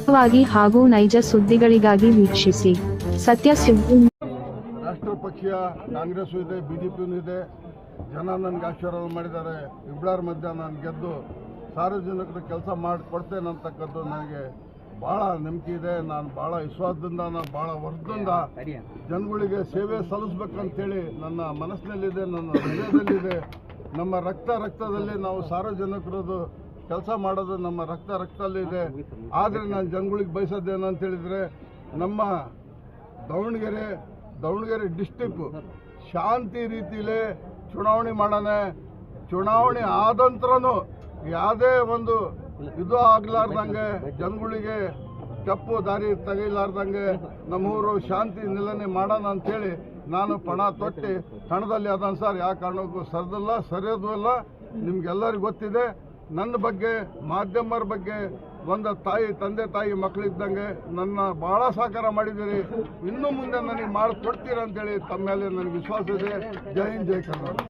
ನಿರಂತರವಾಗಿ ಹಾಗೂ ನೈಜ ಸುದ್ದಿಗಳಿಗಾಗಿ ವೀಕ್ಷಿಸಿ ಸತ್ಯ ಸುದ್ದಿ. ರಾಷ್ಟ್ರ ಪಕ್ಷೀಯ ಕಾಂಗ್ರೆಸ್ ಇದೆ, ಬಿಜೆಪಿಯೂ ಇದೆ. ಜನ ನನಗೆ ಆಶೀರ್ವಾದ ಮಾಡಿದ್ದಾರೆ. ಇಬ್ಬರ ಮಧ್ಯ ನಾನು ಗೆದ್ದು ಸಾರ್ವಜನಿಕರು ಕೆಲಸ ಮಾಡಿಕೊಡ್ತೇನೆ ಅಂತಕ್ಕದ್ದು ನನಗೆ ಭಾಳ ನಂಬಿಕೆ ಇದೆ. ನಾನು ಭಾಳ ವಿಶ್ವಾಸದಿಂದ, ನಾನು ಭಾಳ ವರ್ಷದಿಂದ ಜನಗಳಿಗೆ ಸೇವೆ ಸಲ್ಲಿಸ್ಬೇಕಂತೇಳಿ ನನ್ನ ಮನಸ್ಸಿನಲ್ಲಿದೆ, ನನ್ನ ಹೃದಯದಲ್ಲಿದೆ. ನಮ್ಮ ರಕ್ತದಲ್ಲಿ ನಾವು ಸಾರ್ವಜನಿಕರದು ಕೆಲಸ ಮಾಡೋದು ನಮ್ಮ ರಕ್ತದಲ್ಲಿದೆ. ಆದರೆ ನಾನು ಜನಗಳಿಗೆ ಬಯಸೋದೇನು ಅಂತ ಹೇಳಿದರೆ, ನಮ್ಮ ದಾವಣಗೆರೆ ಡಿಸ್ಟಿಕ್ಕು ಶಾಂತಿ ರೀತಿಯಲ್ಲೇ ಚುನಾವಣೆ ಮಾಡೋಣ. ಚುನಾವಣೆ ಆದಂತರನೂ ಯಾವುದೇ ಒಂದು ಇದು ಆಗಲಾರ್ದಂಗೆ, ಜನಗಳಿಗೆ ತಪ್ಪು ದಾರಿ ತೆಗಿಲಾರ್ದಂಗೆ ನಮ್ಮೂರು ಶಾಂತಿ ನಿಲನೆ ಮಾಡೋಣ ಅಂಥೇಳಿ ನಾನು ಪಣ ತೊಟ್ಟು ಹಣದಲ್ಲಿ ಅದನ್ನು ಸರ್ ಯಾವ ಕಾರಣಕ್ಕೂ ಸರಿಯೋದು ಅಲ್ಲ. ನಿಮ್ಗೆಲ್ಲರಿಗೂ ಗೊತ್ತಿದೆ ನನ್ನ ಬಗ್ಗೆ, ಮಾಧ್ಯಮರ ಬಗ್ಗೆ. ಒಂದು ತಂದೆ ತಾಯಿ ಮಕ್ಕಳಿದ್ದಂಗೆ ನನ್ನ ಭಾಳ ಸಹಕಾರ ಮಾಡಿದ್ದೀರಿ. ಇನ್ನು ಮುಂದೆ ನನಗೆ ಮಾಡಿಕೊಡ್ತೀರ ಅಂತೇಳಿ ತಮ್ಮ ಮೇಲೆ ನನಗೆ ವಿಶ್ವಾಸ ಇದೆ. ಜೈ ಹಿಂದ್, ಜೈ ಕರ್ನಾಟಕ.